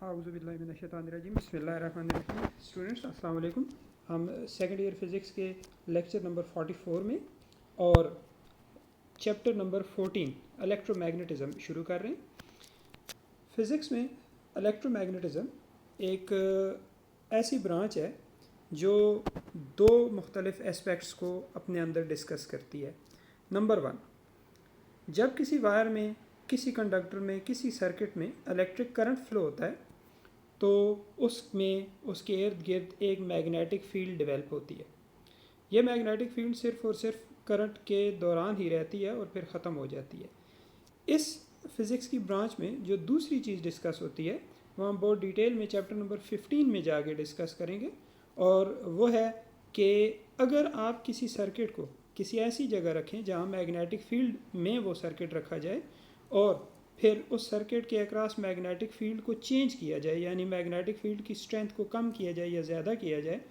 आऊज़ुबिल्लाहिमिनश्शैतानिर्रजीम बिस्मिल्लाहिर्रहमानिर्रहीम। स्टूडेंट्स अस्सलाम वालेकुम। हम सेकेंड ईयर फ़िज़िक्स के लेक्चर नंबर 44 में और चैप्टर नंबर 14 इलेक्ट्रोमैग्नेटिज़म शुरू कर रहे हैं। फ़िज़िक्स में इलेक्ट्रोमैग्नेटिज़म एक ऐसी ब्रांच है जो दो मुख्तलिफ़ एस्पेक्ट्स को अपने अंदर डिस्कस करती है। नंबर 1, जब किसी वायर में, किसी कंडक्टर में, किसी सर्किट में इलेक्ट्रिक करंट फ़्लो होता है तो उसमें उसके इर्द गिर्द एक मैग्नेटिक फील्ड डेवलप होती है। ये मैग्नेटिक फील्ड सिर्फ़ और सिर्फ करंट के दौरान ही रहती है और फिर ख़त्म हो जाती है। इस फ़िज़िक्स की ब्रांच में जो दूसरी चीज़ डिस्कस होती है वो हम बहुत डिटेल में चैप्टर नंबर 15 में जाके डिस्कस करेंगे, और वो है कि अगर आप किसी सर्किट को किसी ऐसी जगह रखें जहाँ मैग्नेटिक फील्ड में वो सर्किट रखा जाए और फिर उस सर्किट के अक्रॉस मैग्नेटिक फील्ड को चेंज किया जाए, यानी मैग्नेटिक फील्ड की स्ट्रेंथ को कम किया जाए या ज़्यादा किया जाए,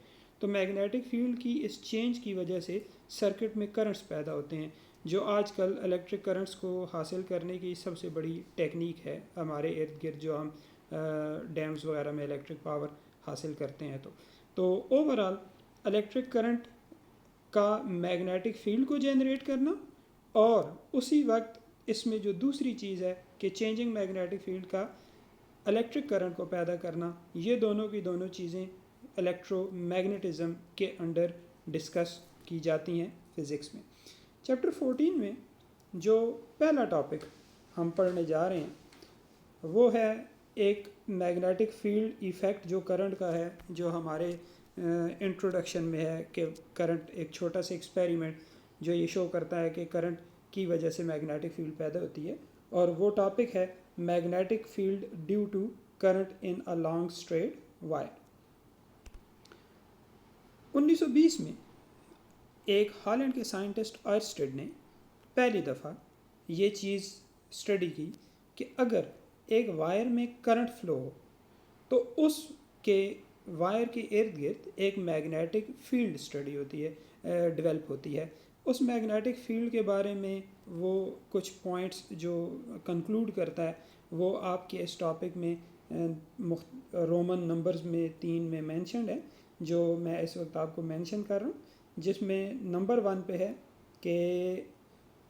तो मैग्नेटिक फील्ड की इस चेंज की वजह से सर्किट में करंट्स पैदा होते हैं, जो आजकल इलेक्ट्रिक करंट्स को हासिल करने की सबसे बड़ी टेक्निक है हमारे इर्द गिर्द, जो हम डैम्स वगैरह में इलेक्ट्रिक पावर हासिल करते हैं। तो ओवरऑल इलेक्ट्रिक करंट का मैग्नेटिक फील्ड को जनरेट करना और उसी वक्त इसमें जो दूसरी चीज़ है कि चेंजिंग मैग्नेटिक फील्ड का इलेक्ट्रिक करंट को पैदा करना, ये दोनों की दोनों चीज़ें इलेक्ट्रोमैग्नेटिज़म के अंडर डिस्कस की जाती हैं फ़िज़िक्स में। चैप्टर 14 में जो पहला टॉपिक हम पढ़ने जा रहे हैं वो है एक मैग्नेटिक फील्ड इफ़ेक्ट जो करंट का है, जो हमारे इंट्रोडक्शन में है कि करंट एक छोटा सा एक्सपेरिमेंट जो ये शो करता है कि करंट की वजह से मैग्नेटिक फील्ड पैदा होती है, और वो टॉपिक है magnetic field due to current in a long straight wire. 1920 में एक हॉलैंड के साइंटिस्ट ऑयरस्टेड ने पहली दफ़ा ये चीज़ स्टडी की कि अगर एक वायर में करंट फ्लो हो तो उसके वायर के इर्द गिर्द एक मैग्नेटिक फील्ड स्टडी होती है, डेवलप होती है। उस मैग्नेटिक फील्ड के बारे में वो कुछ पॉइंट्स जो कंक्लूड करता है वो आपके इस टॉपिक में रोमन नंबर्स में 3 में मेंशन्ड है, जो मैं इस वक्त आपको मेंशन कर रहा हूँ, जिसमें नंबर 1 पे है कि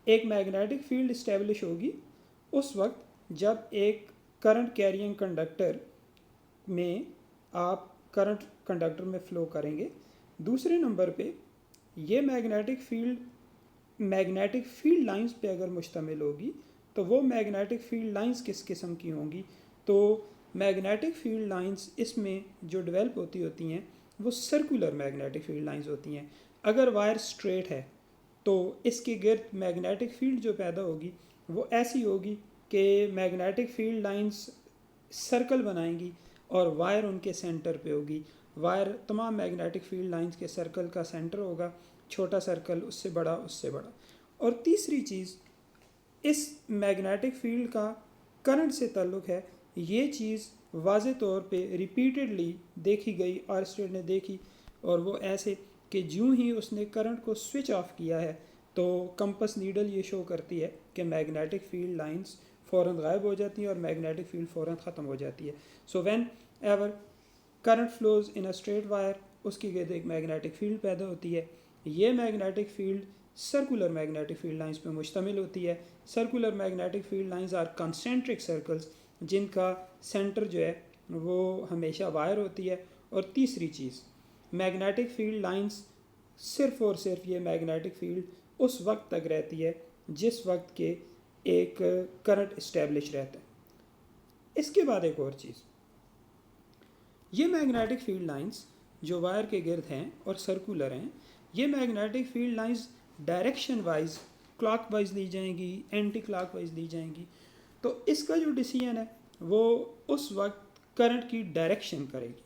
एक मैग्नेटिक फील्ड इस्टेब्लिश होगी उस वक्त जब एक करंट कैरियंग कंडक्टर में आप करंट कंडक्टर में फ़्लो करेंगे। दूसरे नंबर पे ये मैग्नेटिक फील्ड लाइंस पे अगर मुश्तमिल होगी तो वो मैग्नेटिक फील्ड लाइंस किस किस्म की होंगी, तो मैग्नेटिक फील्ड लाइंस इसमें जो डेवलप होती हैं वो सर्कुलर मैग्नेटिक फील्ड लाइंस होती हैं। अगर वायर स्ट्रेट है तो इसके गिर्द मैग्नेटिक फील्ड जो पैदा होगी वो ऐसी होगी कि मैग्नेटिक फील्ड लाइंस सर्कल बनाएंगी और वायर उनके सेंटर पे होगी। वायर तमाम मैग्नेटिक फील्ड लाइंस के सर्कल का सेंटर होगा, छोटा सर्कल, उससे बड़ा, उससे बड़ा। और तीसरी चीज़, इस मैग्नेटिक फील्ड का करंट से ताल्लुक़ है, ये चीज़ वाज़े तौर पे रिपीटेडली देखी गई, ऑयरस्टेड ने देखी, और वो ऐसे कि ज्यों ही उसने करंट को स्विच ऑफ किया है तो कंपस नीडल ये शो करती है कि मैग्नेटिक फील्ड लाइंस फ़ौरन गायब हो जाती है और मैग्नेटिक फील्ड फ़ौरन ख़त्म हो जाती है। So whenever current flows in a straight wire, उसकी गिर्द एक मैग्नेटिक फील्ड पैदा होती है। ये magnetic field circular magnetic field lines पे मुश्तमिल होती है। Circular magnetic field lines are concentric circles, जिनका सेंटर जो है वो हमेशा वायर होती है। और तीसरी चीज़, मैग्नेटिक फील्ड लाइंस सिर्फ़ और सिर्फ ये मैग्नेटिक फील्ड उस वक्त तक रहती है जिस वक्त के एक करंट इस्टेब्लिश रहता है। इसके बाद एक और चीज़, ये मैग्नेटिक फील्ड लाइंस जो वायर के गिर्द हैं और सर्कुलर हैं, ये magnetic field lines direction wise clockwise ली जाएंगी, एंटी क्लॉकवाइज ली जाएंगी। तो इसका जो डिसीजन है वो उस वक्त करंट की डायरेक्शन करेगी,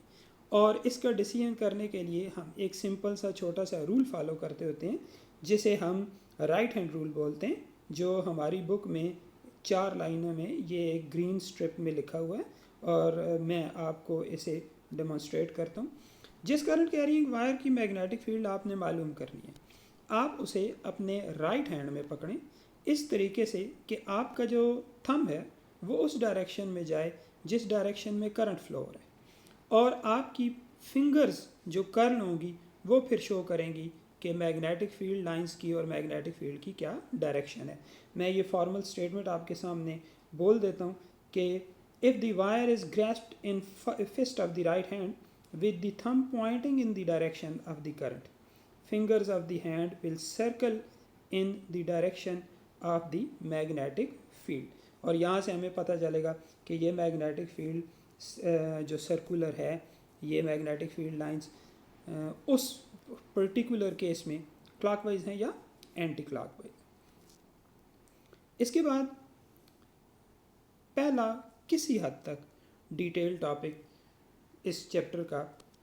और इसका डिसीजन करने के लिए हम एक सिंपल सा छोटा सा रूल फॉलो करते होते हैं जिसे हम राइट हैंड रूल बोलते हैं, जो हमारी बुक में 4 लाइनों में ये एक ग्रीन स्ट्रिप में लिखा हुआ है, और मैं आपको इसे डेमोन्स्ट्रेट करता हूँ। जिस करंट कैरिंग वायर की मैग्नेटिक फील्ड आपने मालूम करनी है, आप उसे अपने राइट हैंड में पकड़ें इस तरीके से कि आपका जो थंब है वो उस डायरेक्शन में जाए जिस डायरेक्शन में करंट फ्लो हो रहा है, और आपकी फिंगर्स जो कर्ल होंगी वो फिर शो करेंगी कि मैग्नेटिक फील्ड लाइंस की और मैग्नेटिक फील्ड की क्या डायरेक्शन है। मैं ये फॉर्मल स्टेटमेंट आपके सामने बोल देता हूँ कि if the wire is grasped in fist of the right hand with the thumb pointing in the direction of the current, fingers of the hand will circle in the direction of the magnetic field। और यहाँ से हमें पता चलेगा कि ये magnetic field जो circular है, ये मैग्नेटिक फील्ड लाइंस उस पर्टिकुलर केस में क्लॉकवाइज हैं या एंटी क्लॉकवाइज। इसके बाद पहला किसी हद तक डिटेल टॉपिक इस चैप्टर का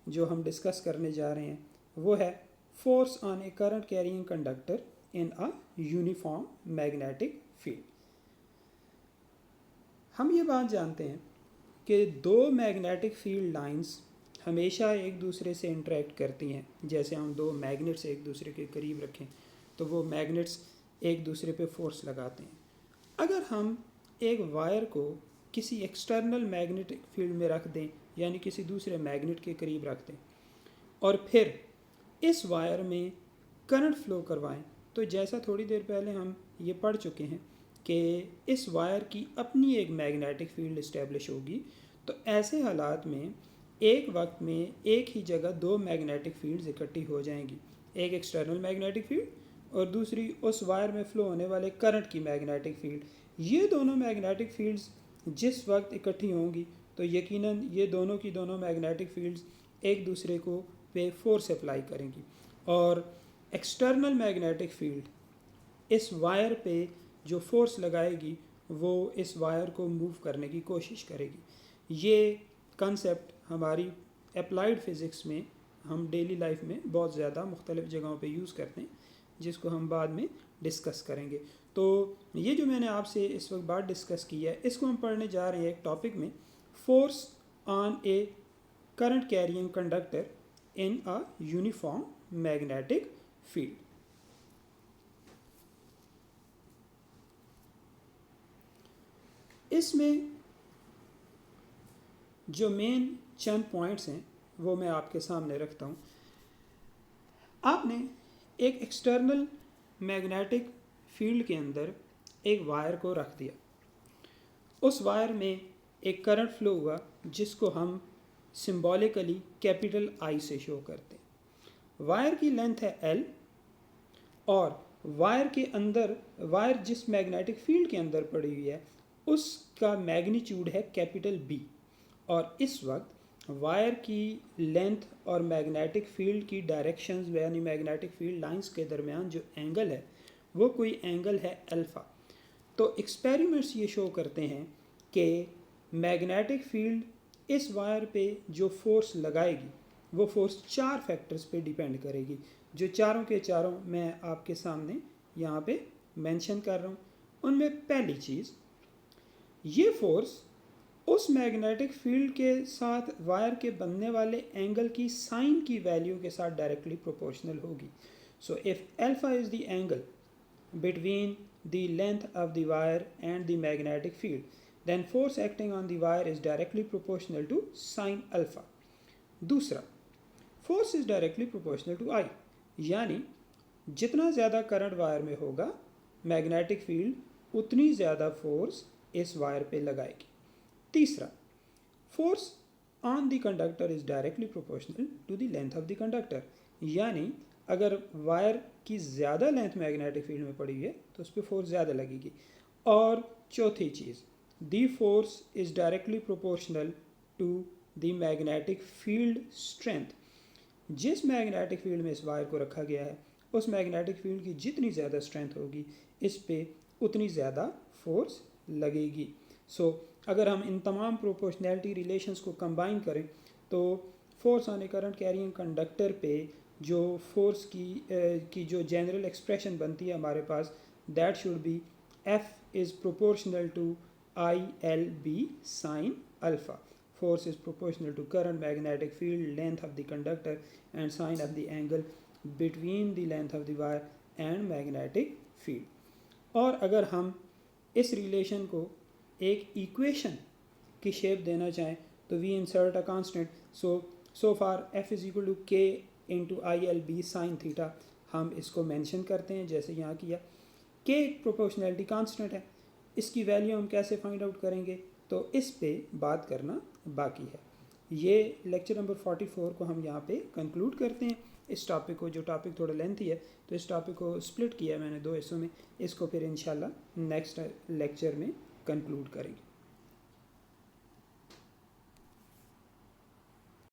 जो हम डिस्कस करने जा रहे हैं वो है force on A current carrying conductor in a uniform magnetic field. हम ये बात जानते हैं कि दो मैग्नेटिक फील्ड लाइंस हमेशा एक दूसरे से इंटरेक्ट करती हैं। जैसे हम दो मैग्नेट्स एक दूसरे के करीब रखें तो वो मैग्नेट्स एक दूसरे पे फोर्स लगाते हैं। अगर हम एक वायर को किसी एक्सटर्नल मैग्नेटिक फील्ड में रख दें, यानी किसी दूसरे मैग्नेट के करीब रख दें, और फिर इस वायर में करंट फ्लो करवाएं, तो जैसा थोड़ी देर पहले हम ये पढ़ चुके हैं कि इस वायर की अपनी एक मैग्नेटिक फील्ड इस्टेब्लिश होगी। तो ऐसे हालात में एक वक्त में एक ही जगह दो मैग्नेटिक फील्ड्स इकट्ठी हो जाएंगी, एक एक्सटर्नल मैग्नेटिक फील्ड और दूसरी उस वायर में फ्लो होने वाले करंट की मैग्नेटिक फील्ड। ये दोनों मैग्नेटिक फील्ड्स जिस वक्त इकट्ठी होंगी तो यकीनन ये दोनों की दोनों मैग्नेटिक फील्ड्स एक दूसरे को पे फोर्स अप्लाई करेंगी, और एक्सटर्नल मैग्नेटिक फील्ड इस वायर पे जो फोर्स लगाएगी वो इस वायर को मूव करने की कोशिश करेगी। ये कंसेप्ट हमारी अप्लाइड फ़िज़िक्स में हम डेली लाइफ में बहुत ज़्यादा मुख्तलिफ़ जगहों पे यूज़ करते हैं, जिसको हम बाद में डिस्कस करेंगे। तो ये जो मैंने आपसे इस वक्त बात डिस्कस की है, इसको हम पढ़ने जा रहे हैं एक टॉपिक में, force on A current carrying conductor in a uniform magnetic field. इसमें जो मेन चंद पॉइंट्स हैं वो मैं आपके सामने रखता हूँ। आपने एक एक्सटर्नल मैग्नेटिक फील्ड के अंदर एक वायर को रख दिया, उस वायर में एक करंट फ्लो हुआ जिसको हम सिंबॉलिकली कैपिटल आई से शो करते हैं। वायर की लेंथ है L और वायर के अंदर, वायर जिस मैग्नेटिक फील्ड के अंदर पड़ी हुई है उसका मैग्नीट्यूड है कैपिटल B, और इस वक्त वायर की लेंथ और मैग्नेटिक फील्ड की डायरेक्शंस यानी मैग्नेटिक फील्ड लाइंस के दरमियान जो एंगल है वो कोई एंगल है अल्फ़ा। तो एक्सपेरिमेंट्स ये शो करते हैं कि मैग्नेटिक फील्ड इस वायर पे जो फोर्स लगाएगी वो फोर्स चार फैक्टर्स पे डिपेंड करेगी, जो चारों के चारों मैं आपके सामने यहाँ पे मेंशन कर रहा हूँ। उनमें पहली चीज़, ये फोर्स उस मैग्नेटिक फील्ड के साथ वायर के बनने वाले एंगल की साइन की वैल्यू के साथ डायरेक्टली प्रोपोर्शनल होगी। So if alpha is the angle between the length of the wire and the magnetic field, then force acting on the wire is directly proportional to sin alpha। दूसरा, force is directly proportional to I, यानी जितना ज़्यादा current wire में होगा magnetic field उतनी ज़्यादा force इस wire पे लगाएगी। तीसरा, force on the conductor is directly proportional to the length of the conductor, यानी अगर वायर की ज़्यादा लेंथ मैग्नेटिक फील्ड में पड़ी है तो उस पर फोर्स ज़्यादा लगेगी। और चौथी चीज़, the force is directly proportional to the magnetic field strength. जिस मैग्नेटिक फील्ड में इस वायर को रखा गया है उस मैग्नेटिक फील्ड की जितनी ज़्यादा स्ट्रेंथ होगी इस पे उतनी ज़्यादा फोर्स लगेगी। सो अगर हम इन तमाम प्रोपोर्शनैलिटी रिलेशंस को कंबाइन करें तो force on A current carrying conductor पे जो फोर्स की जो जनरल एक्सप्रेशन बनती है हमारे पास, that should be F is proportional to ILB sine alpha. Force is proportional to current, magnetic field, length of the conductor and sine of the angle between the length of the wire and magnetic field। और अगर हम इस relation को एक equation की shape देना चाहें तो we insert a constant, so far F is equal to K into I L B sine theta, हम इसको मेंशन करते हैं जैसे यहाँ किया। के एक प्रोपोर्शनैलिटी कांस्टेंट है, इसकी वैल्यू हम कैसे फाइंड आउट करेंगे, तो इस पे बात करना बाकी है। ये लेक्चर नंबर 44 को हम यहाँ पे कंक्लूड करते हैं। इस टॉपिक को, जो टॉपिक थोड़ा लेंथी है, तो इस टॉपिक को स्प्लिट किया मैंने 2 हिस्सों में, इसको फिर इंशाल्लाह नेक्स्ट लेक्चर में कंक्लूड करेंगे।